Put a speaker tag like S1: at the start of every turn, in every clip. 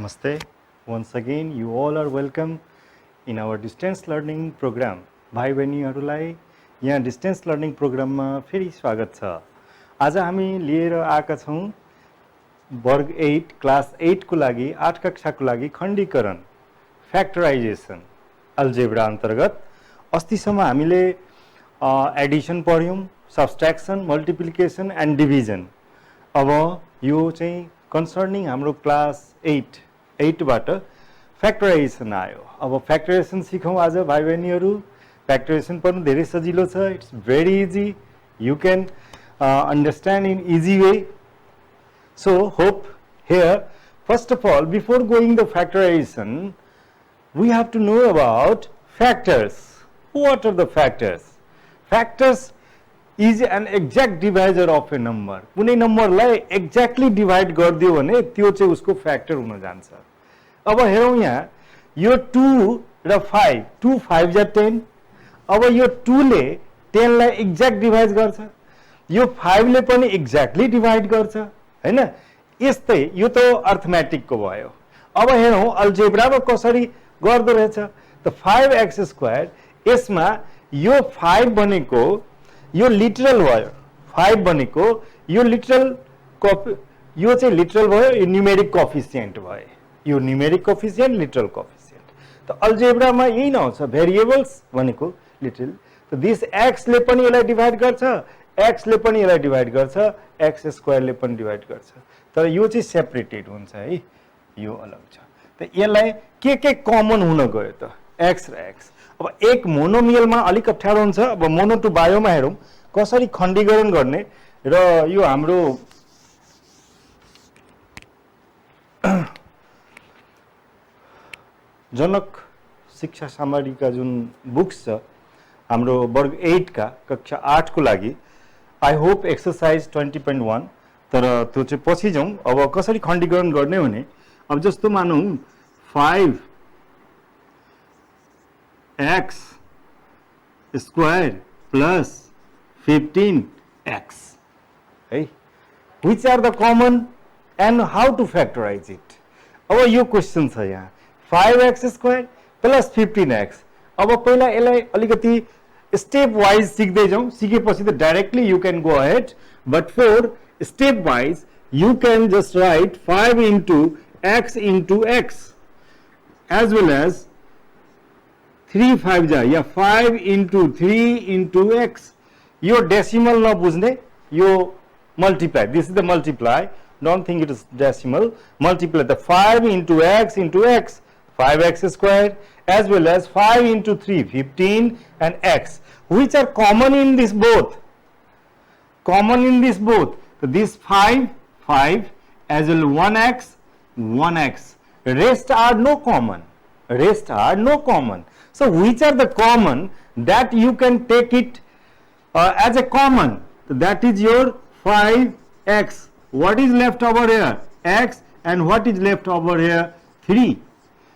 S1: Namaste. Once again, you all are welcome in our distance learning program. भाइ बहिनीहरूलाई यहाँ distance learning प्रोग्राममा फेरि स्वागत छ। आज हामी लिएर आएका छौँ वर्ग 8 क्लास 8 को लागि 8 कक्षाको लागि खण्डीकरण फ्याक्टराइजेसन अल्जेब्रा अन्तर्गत अस्तिसम्म हामीले एडिसन पढ्यौँ, सब्स्ट्र्याक्सन, मल्टिप्लिकेसन एन्ड डिभिजन। अब यो चाहिँ कन्सर्निङ हाम्रो क्लास 8 बाट फ्याक्टराइजेसन आयो। अब फ्याक्टराइजेसन सिकौँ आज भाइ बहिनीहरू। फ्याक्टराइजेसन पनि धेरै सजिलो छ। It's very easy, you can understand in easy way. So hope here first of Al before going the factorisation we have to know about factors. What are the factors? Factors is an exact divisor of a number. कुनै नम्बरलाई exactly divide गरिदियो भने त्यो चाहिँ उसको factor हुन जान्छ। अब हेरौँ यहाँ यो 2 र 5, 2 5 जा 10। अब यो 2 ले 10 लाई एक्ज्याक्ट डिभाइड गर्छ, यो 5 ले पनि एक्ज्याक्टली डिभाइड गर्छ, हैन? यस्तै यो त अर्थमेटिकको भयो। अब हेरौँ अल्जेब्रामा कसरी गर्दो रहेछ। त 5x² यसमा यो 5 भनेको यो लिटरल भयो, 5 भनेको यो लिटरल यो चाहिँ लिटरल भयो, यो न्यूमेरिक कोएफिसिएन्ट भयो, यो न्यूमेरिक कोएफिसिएन्ट लिटरल कोएफिसिएन्ट। त अल्जेब्रामा यही नआउँछ, भेरिएबल्स भनेको लिटरल। त दिस x ले पनि यसलाई डिभाइड गर्छ, x ले पनि यसलाई डिभाइड गर्छ, x² ले पनि डिभाइड गर्छ। तर यो चाहिँ सेपरेटेड हुन्छ है, यो अलग छ। त यसलाई के कमन हुन गयो त x र x। अब एक मोनोमियलमा अलिक अप्ठ्यारो हुन्छ। अब मोनो टु बायोमा हेरौँ कसरी खण्डीकरण गर्ने। र यो हाम्रो जनक शिक्षा सामग्रीका जुन बुक्स छ हाम्रो वर्ग 8 का कक्षा 8 को लागि, आई होप एक्सरसाइज 20.1। तर त्यो चाहिँ पछि जाउँ। अब कसरी खण्डीकरण गर्ने भने अब जस्तो मानौँ 5x² plus 15x, है? Which are the common and how to factorize it? अब यो क्वेशन छ यहाँ 5x² plus 15x। अब पहिला यसलाई अलिकति स्टेप वाइज सिक्दै जाउँ। सिकेपछि त directly you can go ahead, but for step wise you can just write 5 into x into x as well as 3 5 जा या 5 into 3 into x। यो डेसिमल नबुझ्ने, यो multiply, this is the multiply, don't think it is decimal. Multiply the 5 into x 5x² as well as 5 into 3 15 and x, which are common in this both, common in this both. So this 5 as well 1x, rest are no common, rest are no common. So which are the common that you can take it as a common? So that is your 5x. What is left over here? X. And what is left over here? 3.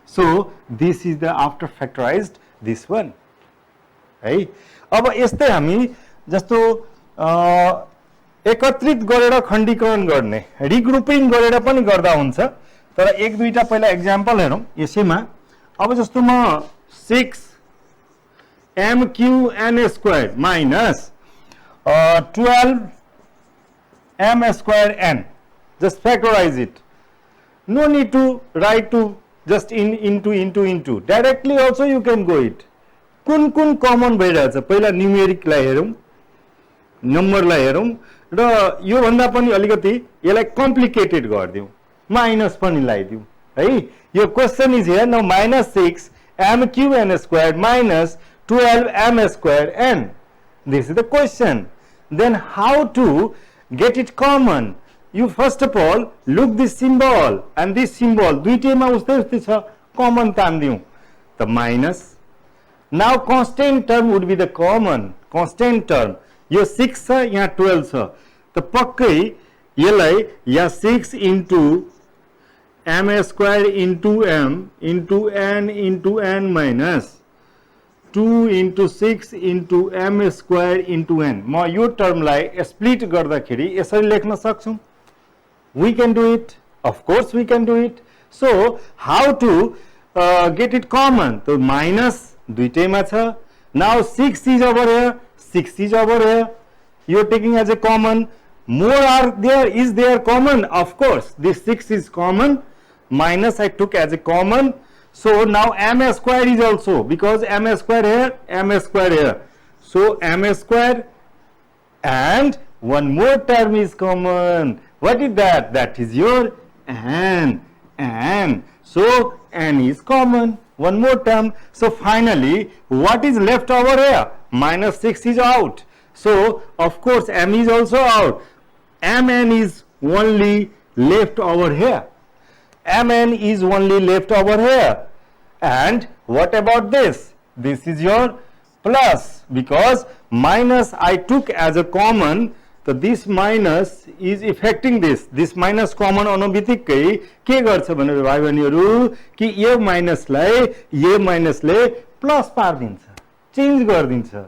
S1: So this is the after factorized this one, है? अब यस्तै हामी जस्तो एकत्रित गरेर खण्डीकरण गर्ने, रिग्रुपिङ गरेर पनि गर्दा हुन्छ। तर एक दुईटा पहिला एक्जाम्पल हेरौँ यसैमा। अब जस्तो म 6mqn² minus 12m²n, just factorize it. No need to write to just into, directly also you can go it। कुन कमन भइरहेछ पहिला न्यूमेरिकलाई हेरौँ, नम्बरलाई हेरौँ, र यो भन्दा पनि अलिकति यसलाई कम्प्लिकेटेड गरिदिउँ, माइनस पनि लगाइदिउँ, है? यो question is here now -6mqn² minus 12m²n। This is the question. Then how to get it common? You first of all look this symbol and this symbol, दुईटैमा उस्तै छ, कमन तान्दिउँ त minus. Now constant term would be the common, constant term। यो 6 छ, यहाँ 12 छ, त पक्कै यसलाई या 6 into m² into m into n into n minus 2 into 6 into m² into n। म यो टर्मलाई स्प्लिट गर्दाखेरि यसरी लेख्न सक्छौँ। We can do it, of course we can do it। So how to get it common? So minus दुईटैमा छ. Now 6 is over here, 6 is over here. You are taking as a common. More are there, is there common? Of course, this 6 is common. Minus I took as a common. So now m square is also, because m square here, m square here. So m square and one more term is common. What is that? That is your n. So n is common. One more term. So finally, what is left over here? Minus 6 is out. So of course m is also out. Mn is only left over here. Mn is only left over here. And what about this? This is your plus, because minus I took as a common. So this minus is affecting this. This minus common अनुबित्तिकै के गर्छ भनेर भाइ बहिनीहरु कि यो माइनसले plus पार्दिन्छ, change गर्दिन्छ है.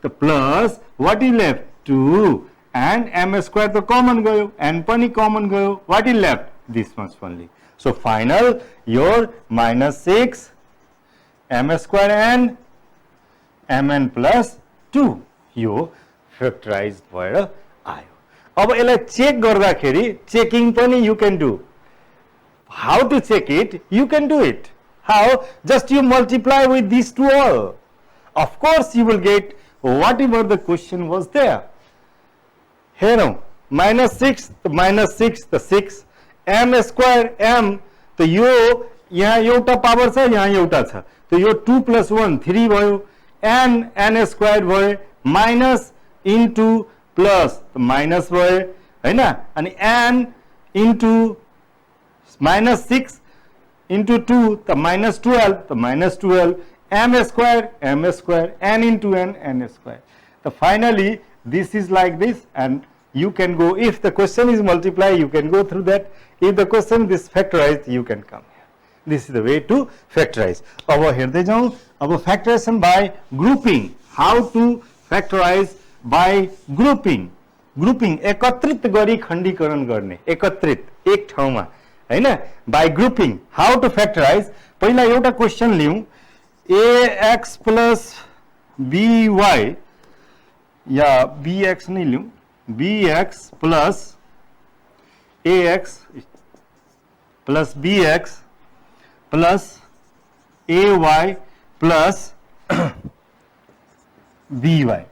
S1: त plus what is left 2 and m square तो कमन गयो, n पनि कमन गयो. What is left? This much only. So final your minus 6 m square n mn plus 2 yo factorized भएर आयो. अब यसलाई चेक गर्दाखेरि चेकिङ पनि you can do. How to check it? You can do it. How? Just you multiply with these two all. Of course you will get whatever the question was there. Here now, minus 6 the 6 m square m तो यो यहाँ एउटा power छ, यहाँ एउटा छ. तो यो 2 plus 1 3 भयो. n square भयो, minus into plus minus भयो हैन. अनि n into minus 6 into 2 the minus 12 m square n into n square. So finally this is like this, and you can go, if the question is multiply you can go through that. If the question is factorized you can come here. This is the way to factorize. अब हेर्दै जाउँ. अब factorization by grouping. How to factorize by grouping. Grouping एकत्रित गरी खण्डीकरण गर्ने, एकत्रित एक ठाउँमा हैन. By grouping. How to factorize? पहिला एउटा क्वेशन लिउँ. ax plus by या bx नै लिउँ. bx plus ax plus bx plus ay plus by.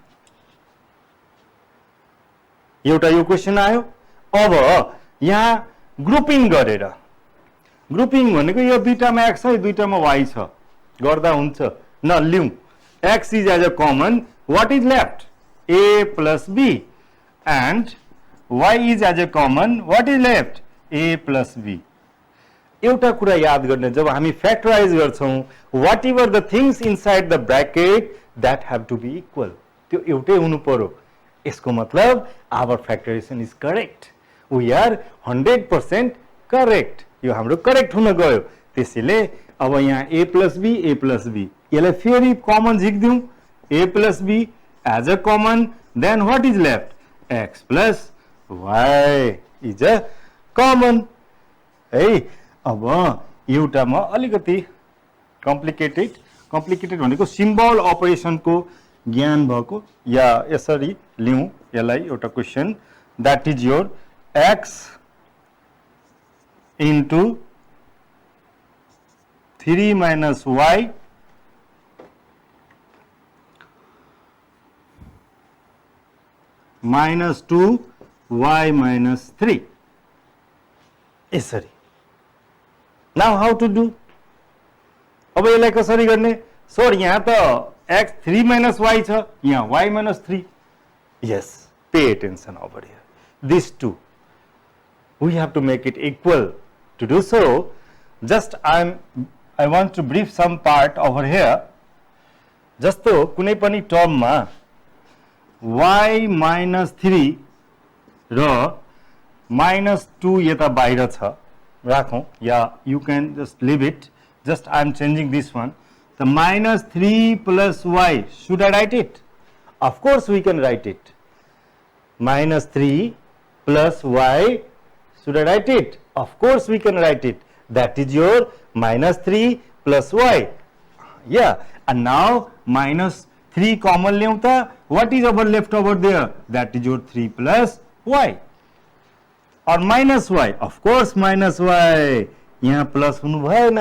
S1: एउटा यो क्वेशन आयो. अब यहाँ ग्रुपिङ गरेर, ग्रुपिङ भनेको यो दुईटामा x छ, यो दुईटामा y छ, गर्दा हुन्छ. न लिउँ. x is as a common. What is left? a plus b, and y is as a common. What is left? a plus b. एउटा कुरा याद गर्ने, जब हामी फ्याक्टराइज गर्छौं, whatever the things inside the bracket that have to be equal. त्यो एउटै हुनु पर्यो. यसको मतलब our factorization is correct. We are 100% correct. यो हाम्रो करेक्ट हुन गयो. त्यसैले अब यहाँ a plus b यसलाई फेरि कमन झिक्दिउँ. a plus b as a common, then what is left? x plus y is a common. है. अब एउटामा अलिकति कम्प्लिकेटेड भनेको सिम्बल अपरेसनको ज्ञान भएको, या यसरी लिउँ यसलाई एउटा question. that is your x into 3 minus y minus 2 y minus 3. यसरी. Now how to do? अब यसलाई कसरी गर्ने? सर यहाँ त x 3 minus y छ, यहाँ y minus 3. Yes, pay attention over here. These two, we have to make it equal. To do so, just I want to brief some part over here. जस्तो कुनै पनि टर्ममा y minus 3 र minus 2 यता बाहिर छ राखौं, या you can just leave it. Just I am changing this one. The minus 3 plus y, should I write it? Of course we can write it. Minus 3 plus y, should I write it? Of course we can write it. that is your minus 3 plus y. Yeah, and now minus 3 common ल्याउँदा what is our left over there? That is your 3 plus y or minus y. Of course minus y. यहाँ plus हुनु भएन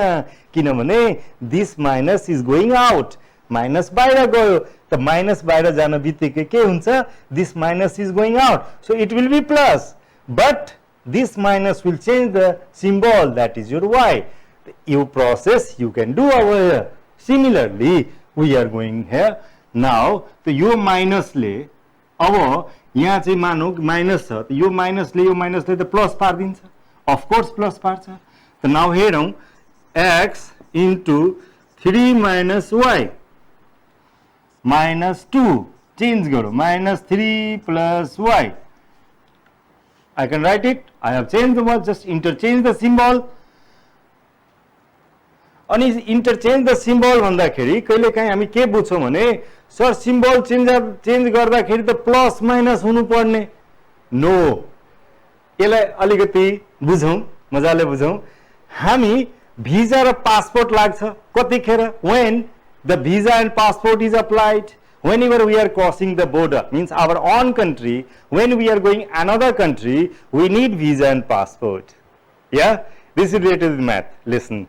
S1: किनभने this minus is going out. Minus बाहिर गयो त minus बाहिर जान बित्तिकै के हुन्छ? This minus is going out. So it will be plus. But this minus will change the symbol, that is your y. You process you can do over here. Similarly, we are going here. Now, तो यो माइनसले अब यहाँ चाहिँ मानौ minus छ, यो माइनसले त plus पार्दिन्छ. Of course plus पार्छ. त now हेरौँ x into 3 minus y minus 2 change गरौँ minus 3 plus y. I can write it. I have changed the word, just interchange the symbol. अनि interchange the symbol भन्दाखेरि कहिलेकाहीँ हामी के बुझ्छौँ भने सर सिम्बल चेन्ज गर्दाखेरि त प्लस माइनस हुनुपर्ने. नो, यसलाई अलिकति बुझौँ, मजाले बुझौँ. हामी भिजा र पासपोर्ट लाग्छ कतिखेर? when the visa and passport is applied, whenever we are crossing the border, means our own country, when we are going another country, we need visa and passport. Yeah, this is related with math. Listen,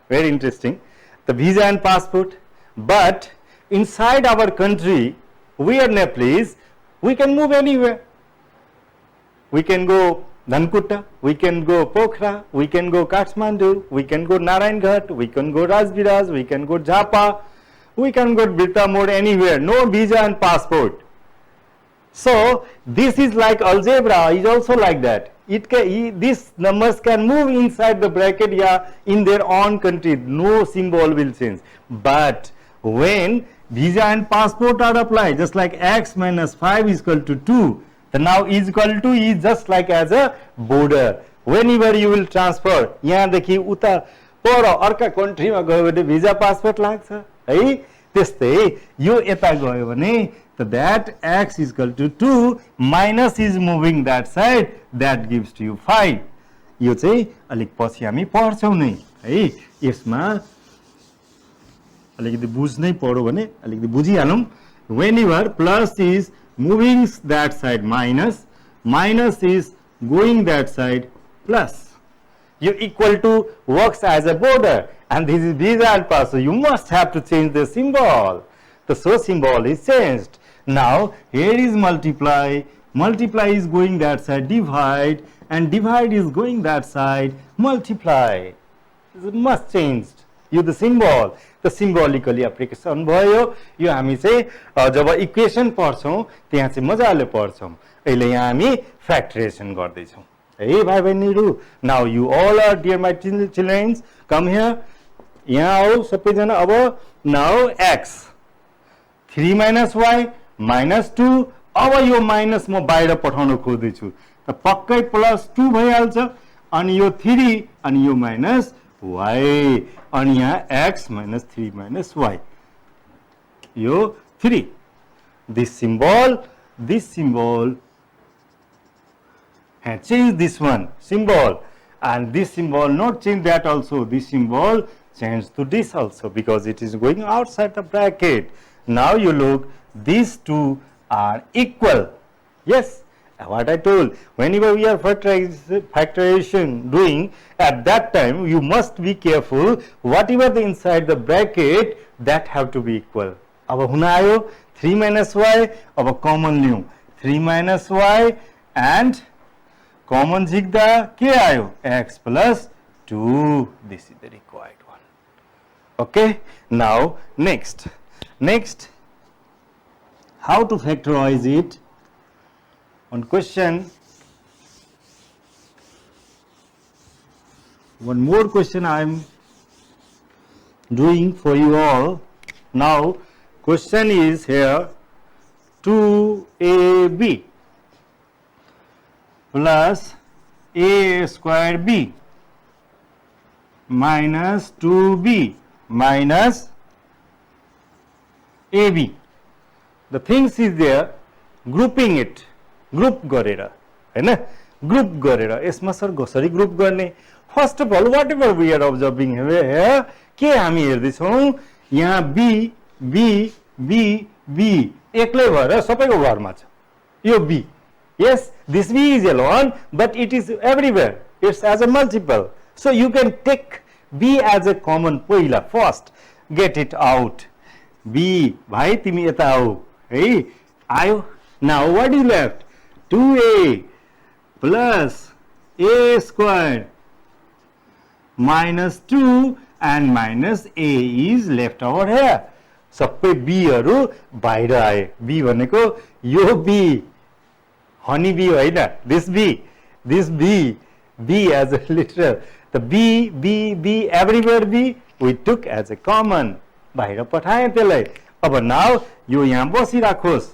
S1: very interesting. The visa and passport, but inside our country, we are Nepalese, we can move anywhere. We can go Dhankutta, we can go Pokhara, we can go Kathmandu, we can go Narayan-Ghat, we can go Rajviraj, we can go Japa, we can go Birtamod, anywhere. No visa and passport. So this is like algebra, is also like that. These numbers can move inside the bracket, yeah, in their own country. No symbol will change. But when visa and passport are applied, just like x minus 5 is equal to 2, the now is equal to is just like as a border. Whenever you will transfer, यहाँदेखि उता पर अर्का कन्ट्रीमा गयो भने भिजा passport लाग्छ है. त्यस्तै यो यता गयो भने त that x is equal to 2 minus is moving that side, that gives to you 5. यो चाहिँ अलिक पछि हामी पढ्छौँ नै है. यसमा अलिकति बुझ्नै पर्यो भने अलिकति बुझिहालौँ. Whenever plus is moving that side minus, minus is going that side plus. You equal to works as a border, and this is visa and pass. So you must have to change the symbol. The so symbol is changed. Now here is multiply. Multiply is going that side, divide, and divide is going that side, multiply. It must changed. You the symbol. The symbolically application भयो. यो हामी चाहिँ जब equation पढ्छौँ त्यहाँ चाहिँ मजाले पढ्छौँ. अहिले यहाँ हामी फ्याक्टराइजेसन गर्दैछौँ है भाइ बहिनीहरू. Now you all are dear my childrens, come here. यहाँ आऊ सबैजना. अब now x 3 minus y minus 2. अब यो माइनस म बाहिर पठाउन खोज्दैछु त पक्कै प्लस 2 भइहाल्छ. अनि यो 3 अनि यो माइनस y, and यहाँ x minus 3 minus y. Yo 3. This symbol has changed this one symbol, and this symbol not change that also. This symbol changed to this also because it is going outside the bracket. Now you look, these two are equal. Yes. What I told, whenever we are factorization doing, at that time you must be careful. Whatever the inside the bracket, that have to be equal. अब हुन आयो 3 minus y. अब common लियौं 3 minus y and common झिक्दा के आयो x plus 2. This is the required one. Okay. Now next, how to factorize it? One question, one more question I am doing for you all. Now, question is here 2ab plus a square b minus 2b minus ab. The things is there, grouping it. Group गरेर हैन, group गरेर यसमा sir कसरी group गर्ने first of all whatever we are observing here के हामी हेर्दैछौँ यहाँ B B B B एक्लै भएर सबैको घरमा छ यो B yes this b is alone but it is everywhere it's as a multiple so you can take b as a common पहिला first get it out b भाइ तिमी यता आऊ है आयो now what is left 2a plus a squared minus 2 and minus a is left over here सबै b हरु बाहिर आए b भनेको यो b honey bee होइन this b as a literal the b everywhere b we took as a common बाहिर पठाए त्यसलाई अब नाउ यो यहाँ बसिराखोस्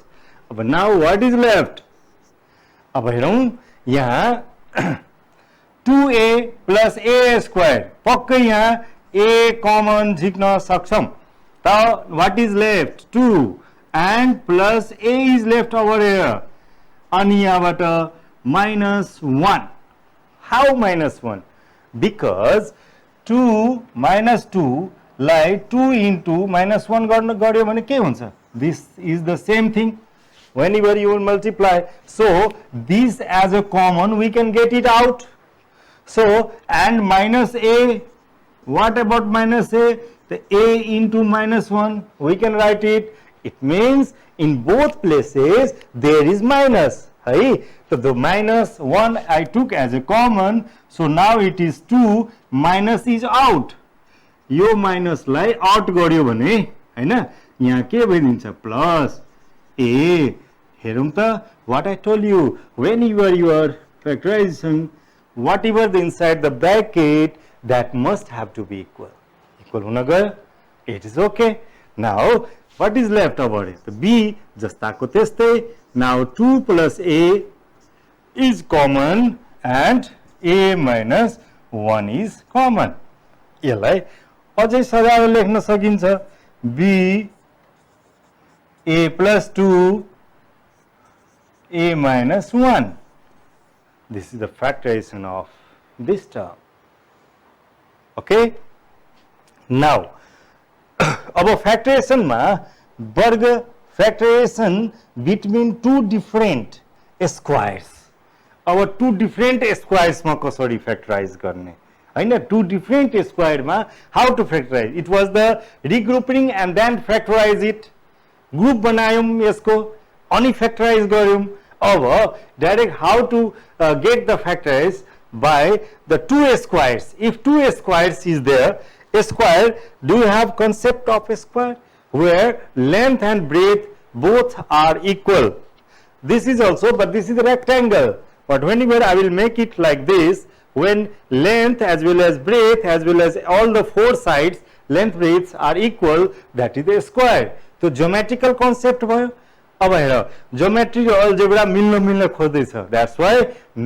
S1: अब नाउ what is left अब हेरौं यहाँ 2a plus a squared पक्कै यहाँ a common झिक्न सक्छौं त what is left 2 and plus a is left over here अनि यहाँबाट -1 how -1 because 2 -2 लाई 2 into -1 गर्यो भने के हुन्छ this is the same thing whenever you will multiply so this as a common we can get it out so and minus a what about minus a the a into -1 we can write it it means in both places there is minus है so the -1 I took as a common so now it is 2 minus is out yo minus lie out गर्यो भने हैन यहाँ के भइदिन्छ plus a हेरौं त what I told you whenever you are factorizing whatever the inside the bracket that must have to be equal हुन गयो it is okay now what is left over it the b जस्ताको त्यस्तै now 2 plus a is common and a minus 1 is common यसलाई अझै सजाएर लेख्न सकिन्छ b a plus 2 a minus 1 this is the factorization of this term okay now अब factorization मा वर्ग factorization between two different squares अब two different squares मा कसरी factorize गर्ने हैन two different square मा how to factorize it was the regrouping and then factorize it group बनायौं यसको अनि factorize गर्यौं अब direct how to get the factorize by the two squares if two squares is there a square do you have concept of a square where length and breadth both are equal this is also but this is a rectangle but whenever I will make it like this when length as well as breadth as well as all the four sides length breadths are equal that is a square so geometrical concept भयो अब हेर geometry र algebra मिल्न खोज्दै छ that's why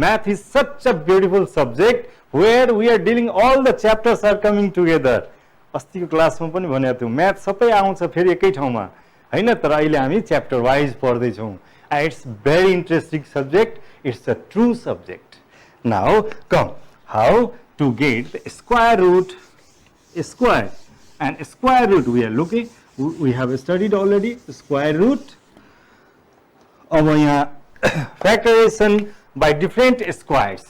S1: math is such a beautiful subject where we are dealing all the chapters are coming together अस्तिको क्लासमा पनि भनेको थियौ म्याथ सबै आउँछ फेरि एकै ठाउँमा हैन तर अहिले हामी च्याप्टर वाइज पढ्दै छौं it's very interesting subject it's a true subject now come how to get the square root square and square root we are looking we have studied already square root अब यहाँ factorization by different squares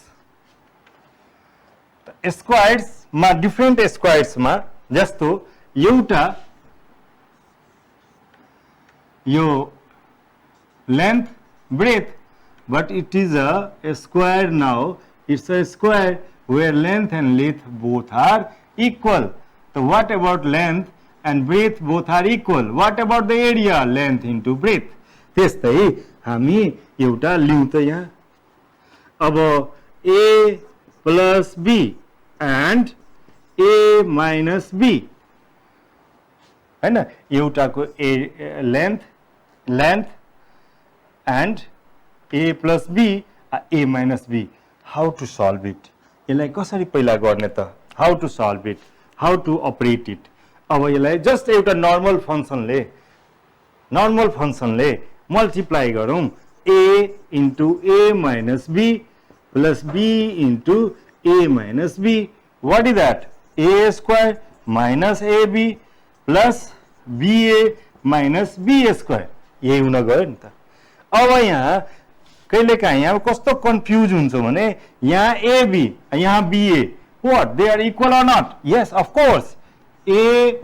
S1: squares मा different squares मा जस्तो एउटा यो length breadth but it is a square now it's a square where length and width both are equal so what about length and breadth both are equal what about the area length into breadth त्यस्तै हामी एउटा लिउँ त यहाँ अब a plus b and a minus b हैन एउटाको a length and a plus b a minus b how to solve it यसलाई कसरी पहिला गर्ने त how to solve it how to operate it अब यसलाई जस्ट एउटा नर्मल फंक्सनले मल्टिप्लाई गरौं a into a minus b plus b into a minus b. What is that? A square minus ab plus ba minus b square. यही हुन गयो नि त. अब यहाँ कहिलेकाहीँ यहाँ कस्तो कन्फ्युज हुन्छ भने यहाँ ab यहाँ ba, what, they are equal or not? Yes, of course. a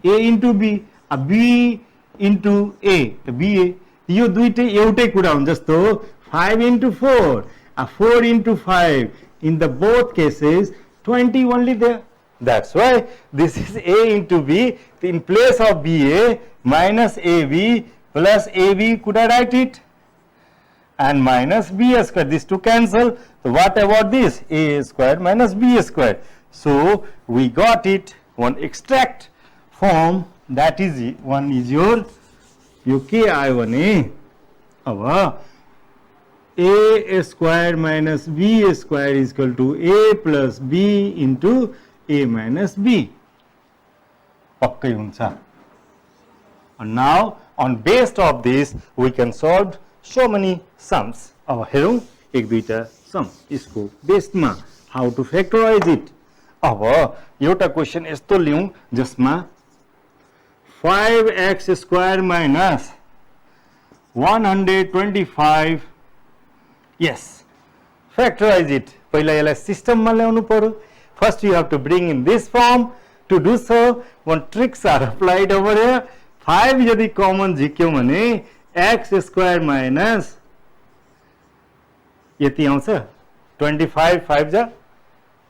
S1: into b, b into a, ba. यो दुईटै एउटै कुरा हुन्छ. जस्तो 5 into 4, 4 into 5. In the both cases, 20 only there. That's why this is a into b. In place of ba minus ab plus ab, could I write it? And minus b square. These two cancel. So what about this? A square minus b square. So we got it. One extract form, that is one is your के आयो भने अब a square minus b square is equal to a plus b into a minus b. पक्कै हुन्छ. And now on base of this we can solve so many sums. अब हेरौं एक दुईटा सम इसको बेसमा how to factorize it. अब एउटा question यस्तो लिउँ जसमा 5x square minus 125. Yes, factorize it. पहिला यसलाई सिस्टममा ल्याउनु पर्यो. First you have to bring in this form. To do so, one tricks are applied over here. 5 यदि कमन झिक्यौं भने x square minus यति आउँछ 25, 5 जा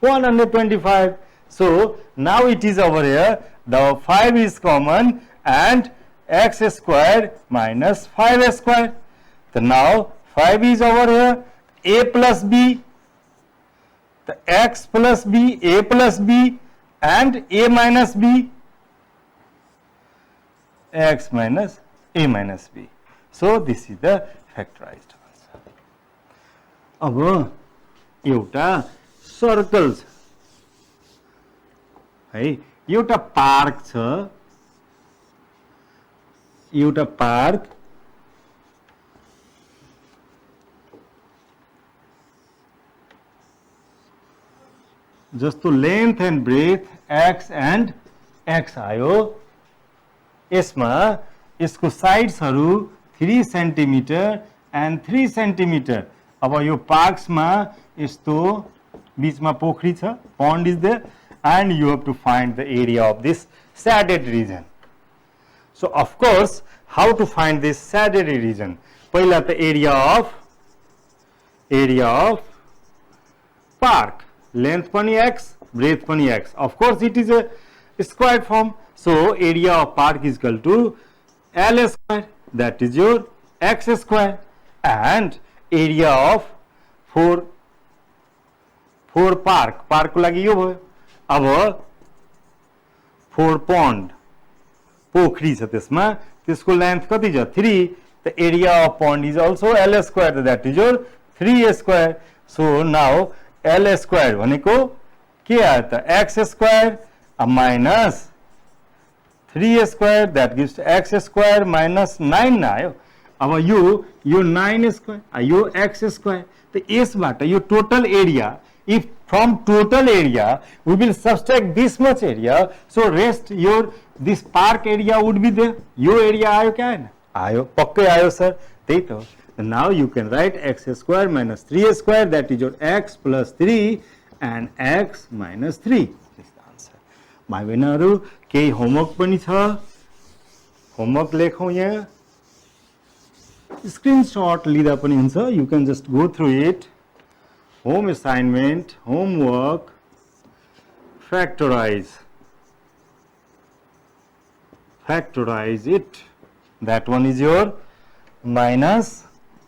S1: 125. So now it is over here. The 5 is common and x square minus 5 square. So now 5 is over here. A plus b, the x plus b, a plus b and a minus b, x minus a minus b. So this is the factorized answer. अब एउटा circle छ है, एउटा park छ, एउटा park जस्तो length and breadth x and x आयो. यसमा यसको साइड्सहरु 3 सेन्टिमिटर एन्ड 3 सेन्टिमिटर. अब यो पार्क्समा यस्तो बीचमा पोखरी छ, pond is there, and you have to find the area of this shaded region. So of course, how to find this shaded region? पहिला त area of park, length पनि x, breadth पनि x. Of course it is a squared form. So area of park is equal to L square, that is your x square, and area of 4 park को लागि यो भयो. अब 4 pond पोखरी छ त्यसमा, त्यसको length कति छ 3. The area of pond is also L square, that is your 3 square. So now L square भनेको के आयो त x square minus 3 square, that gives x square minus 9 आयो. अब यो 9 square, यो x square. त यसबाट यो total area, if from total area we will subtract this much area, so rest your this park area would be there. Yo area आयो क्या हैन? आयो, पक्कै आयो sir, त्यही त हो. Now you can write x square minus 3 square, that is your x plus 3 and x minus 3. This is the answer. भाइ बहिनीहरु केही होमवर्क पनि छ, होमवर्क लेखौं यहाँ. स्क्रिनशट लिदा पनि हुन्छ. You can just go through it. Home assignment, homework, factorize it. That one is your minus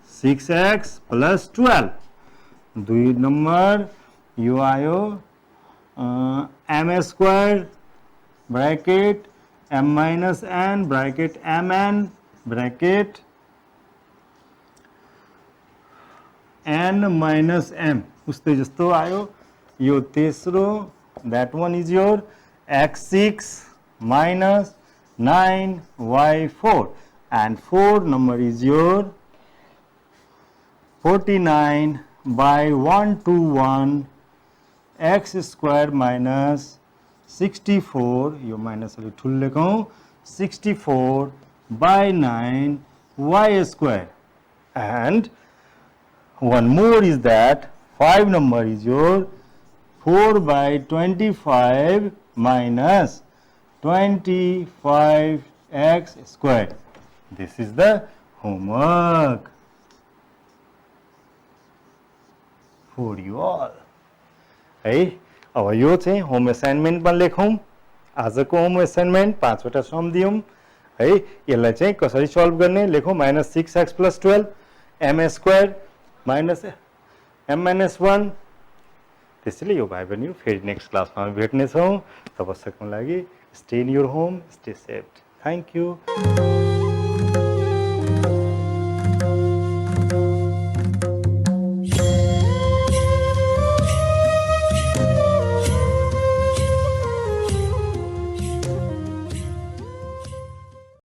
S1: 6x plus 12. 2 number यो आयो m square bracket m minus n bracket mn bracket n minus m. उस्तै जस्तो आयो. यो तेस्रो, that one is your x6 minus 9y4, and 4 number is your 49 by 121 x square minus 64 yo minus अलि ठुलो लेखौँ 64 by 9 y square, and one more is that 5 number is your 4 by 25 minus 25x square. This is the homework for you all. है अब यो चाहिँ home असाइनमेन्टमा लेखौँ आजको home assignment 5 वटा सम दियौँ है यसलाई चाहिँ कसरी सल्भ गर्ने लेखौँ -6x + 12 m² माइनस m - 1 त्यसैले यो भाइ बहिनी फेरि नेक्स्ट क्लासमा हामी भेट्नेछौँ तबसम्मको लागि stay in your home stay safe thank you